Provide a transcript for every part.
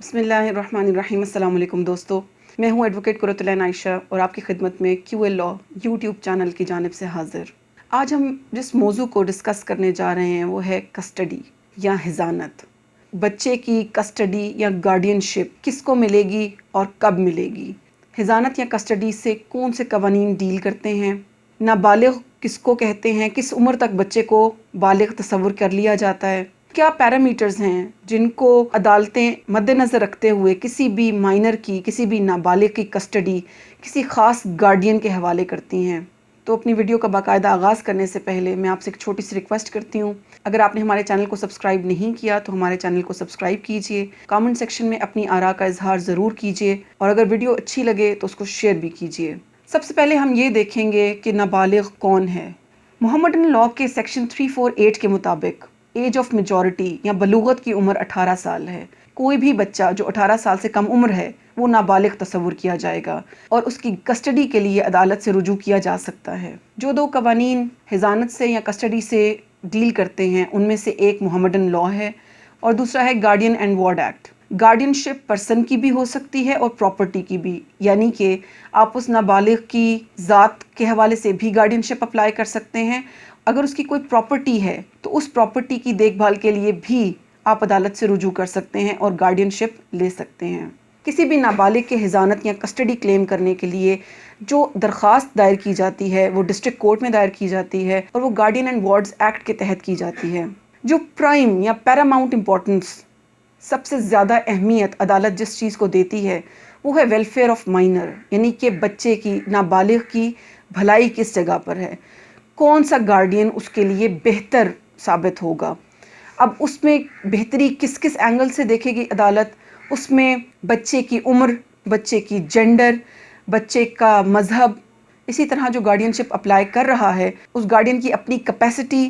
بسم اللہ الرحمن الرحیم۔ السلام علیکم دوستو، میں ہوں ایڈوکیٹ قرۃ العین عائشہ اور آپ کی خدمت میں کیو اے لاء یوٹیوب چینل کی جانب سے حاضر۔ آج ہم جس موضوع کو ڈسکس کرنے جا رہے ہیں وہ ہے کسٹڈی یا حضانت۔ بچے کی کسٹڈی یا گارڈین شپ کس کو ملے گی اور کب ملے گی؟ حضانت یا کسٹڈی سے کون سے قوانین ڈیل کرتے ہیں؟ نابالغ کس کو کہتے ہیں؟ کس عمر تک بچے کو بالغ تصور کر لیا جاتا ہے؟ کیا پیرامیٹرز ہیں جن کو عدالتیں مد نظر رکھتے ہوئے کسی بھی مائنر کی، کسی بھی نابالغ کی کسٹڈی کسی خاص گارڈین کے حوالے کرتی ہیں؟ تو اپنی ویڈیو کا باقاعدہ آغاز کرنے سے پہلے میں آپ سے ایک چھوٹی سی ریکویسٹ کرتی ہوں، اگر آپ نے ہمارے چینل کو سبسکرائب نہیں کیا تو ہمارے چینل کو سبسکرائب کیجئے، کامنٹ سیکشن میں اپنی آراء کا اظہار ضرور کیجئے اور اگر ویڈیو اچھی لگے تو اس کو شیئر بھی کیجئے۔ سب سے پہلے ہم یہ دیکھیں گے کہ نابالغ کون ہے۔ محمدن لاء کے سیکشن 348 کے مطابق ایج آف میجورٹی یا بلوغت کی عمر 18 سال ہے۔ کوئی بھی بچہ جو 18 سال سے کم عمر ہے وہ نابالغ تصور کیا جائے گا اور اس کی کسٹڈی کے لیے عدالت سے رجوع کیا جا سکتا ہے۔ جو دو قوانین حضانت سے یا کسٹڈی سے ڈیل کرتے ہیں ان میں سے ایک محمدن لاء ہے اور دوسرا ہے guardian and ward act. Guardian ship person کی بھی ہو سکتی ہے اور پراپرٹی کی بھی، یعنی کہ آپ اس نابالغ کی ذات کے حوالے سے بھی گارڈین شپ اپلائی کر سکتے ہیں۔ اگر اس کی کوئی پراپرٹی ہے تو اس پراپرٹی کی دیکھ بھال کے لیے بھی آپ عدالت سے رجوع کر سکتے ہیں اور گارڈین شپ لے سکتے ہیں۔ کسی بھی نابالغ کے حضانت یا کسٹڈی کلیم کرنے کے لیے جو درخواست دائر کی جاتی ہے وہ ڈسٹرکٹ کورٹ میں دائر کی جاتی ہے اور وہ گارڈین اینڈ وارڈز ایکٹ کے تحت کی جاتی ہے۔ جو پرائم یا پیراماؤنٹ امپورٹنس، سب سے زیادہ اہمیت عدالت جس چیز کو دیتی ہے وہ ہے ویلفیئر آف مائنر، یعنی کہ بچے کی، نابالغ کی بھلائی کس جگہ پر ہے، کون سا گارڈین اس کے لیے بہتر ثابت ہوگا۔ اب اس میں بہتری کس کس اینگل سے دیکھے گی عدالت؟ اس میں بچے کی عمر، بچے کی جینڈر، بچے کا مذہب، اسی طرح جو گارڈین شپ اپلائی کر رہا ہے اس گارڈین کی اپنی کیپیسٹی،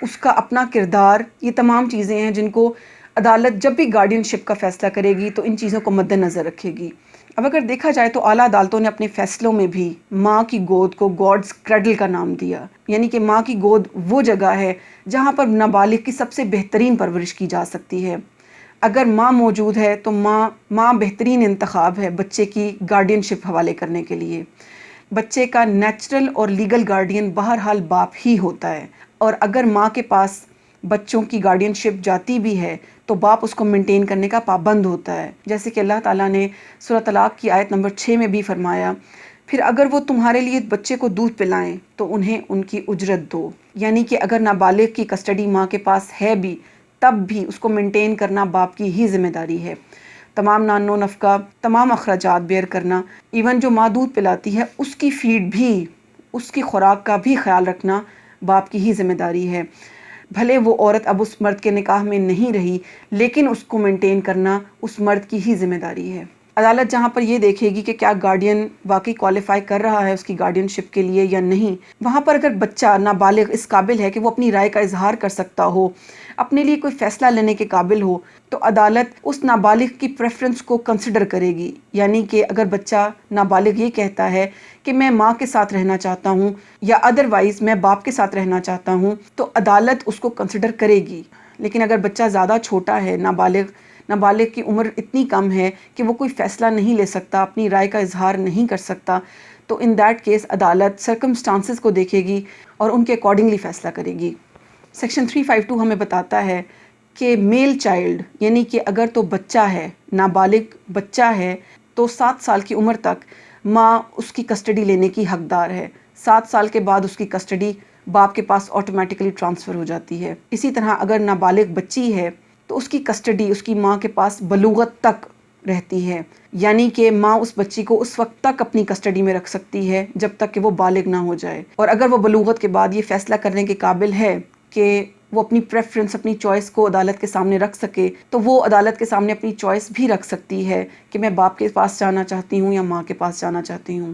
اس کا اپنا کردار، یہ تمام چیزیں ہیں جن کو عدالت جب بھی گارڈین شپ کا فیصلہ کرے گی تو ان چیزوں کو مد نظر رکھے گی۔ اب اگر دیکھا جائے تو اعلیٰ عدالتوں نے اپنے فیصلوں میں بھی ماں کی گود کو گاڈز کریڈل کا نام دیا، یعنی کہ ماں کی گود وہ جگہ ہے جہاں پر نابالغ کی سب سے بہترین پرورش کی جا سکتی ہے۔ اگر ماں موجود ہے تو ماں بہترین انتخاب ہے بچے کی گارڈین شپ حوالے کرنے کے لیے۔ بچے کا نیچرل اور لیگل گارڈین بہرحال باپ ہی ہوتا ہے اور اگر ماں کے پاس بچوں کی گارڈین شپ جاتی بھی ہے تو باپ اس کو مینٹین کرنے کا پابند ہوتا ہے، جیسے کہ اللہ تعالیٰ نے سورہ طلاق کی آیت نمبر 6 میں بھی فرمایا، پھر اگر وہ تمہارے لیے بچے کو دودھ پلائیں تو انہیں ان کی اجرت دو، یعنی کہ اگر نابالغ کی کسٹڈی ماں کے پاس ہے بھی تب بھی اس کو مینٹین کرنا باپ کی ہی ذمہ داری ہے۔ تمام نان و نفقہ، تمام اخراجات بیئر کرنا، ایون جو ماں دودھ پلاتی ہے اس کی فیڈ بھی، اس کی خوراک کا بھی خیال رکھنا باپ کی ہی ذمہ داری ہے۔ بھلے وہ عورت اب اس مرد کے نکاح میں نہیں رہی لیکن اس کو مینٹین کرنا اس مرد کی ہی ذمہ داری ہے۔ عدالت جہاں پر یہ دیکھے گی کہ کیا گارڈین واقعی کوالیفائی کر رہا ہے اس کی گارڈین شپ کے لیے یا نہیں، وہاں پر اگر بچہ نابالغ اس قابل ہے کہ وہ اپنی رائے کا اظہار کر سکتا ہو، اپنے لیے کوئی فیصلہ لینے کے قابل ہو، تو عدالت اس نابالغ کی پریفرنس کو کنسیڈر کرے گی۔ یعنی کہ اگر بچہ نابالغ یہ کہتا ہے کہ میں ماں کے ساتھ رہنا چاہتا ہوں یا ادروائز میں باپ کے ساتھ رہنا چاہتا ہوں تو عدالت اس کو کنسیڈر کرے گی۔ لیکن اگر بچہ زیادہ چھوٹا ہے، نابالغ کی عمر اتنی کم ہے کہ وہ کوئی فیصلہ نہیں لے سکتا، اپنی رائے کا اظہار نہیں کر سکتا، تو ان دیٹ کیس عدالت سرکمسٹانسز کو دیکھے گی اور ان کے اکارڈنگلی فیصلہ کرے گی۔ سیکشن 352 ہمیں بتاتا ہے کہ میل چائلڈ، یعنی کہ اگر تو بچہ ہے، نابالغ بچہ ہے تو 7 سال کی عمر تک ماں اس کی کسٹڈی لینے کی حقدار ہے۔ 7 سال کے بعد اس کی کسٹڈی باپ کے پاس آٹومیٹکلی ٹرانسفر ہو جاتی ہے۔ اسی طرح اگر نابالغ بچی ہے تو اس کی کسٹڈی اس کی ماں کے پاس بلوغت تک رہتی ہے، یعنی کہ ماں اس بچی کو اس وقت تک اپنی کسٹڈی میں رکھ سکتی ہے جب تک کہ وہ بالغ نہ ہو جائے، اور اگر وہ بلوغت کے بعد یہ فیصلہ کرنے کے قابل ہے کہ وہ اپنی پریفرنس، اپنی چوائس کو عدالت کے سامنے رکھ سکے تو وہ عدالت کے سامنے اپنی چوائس بھی رکھ سکتی ہے کہ میں باپ کے پاس جانا چاہتی ہوں یا ماں کے پاس جانا چاہتی ہوں۔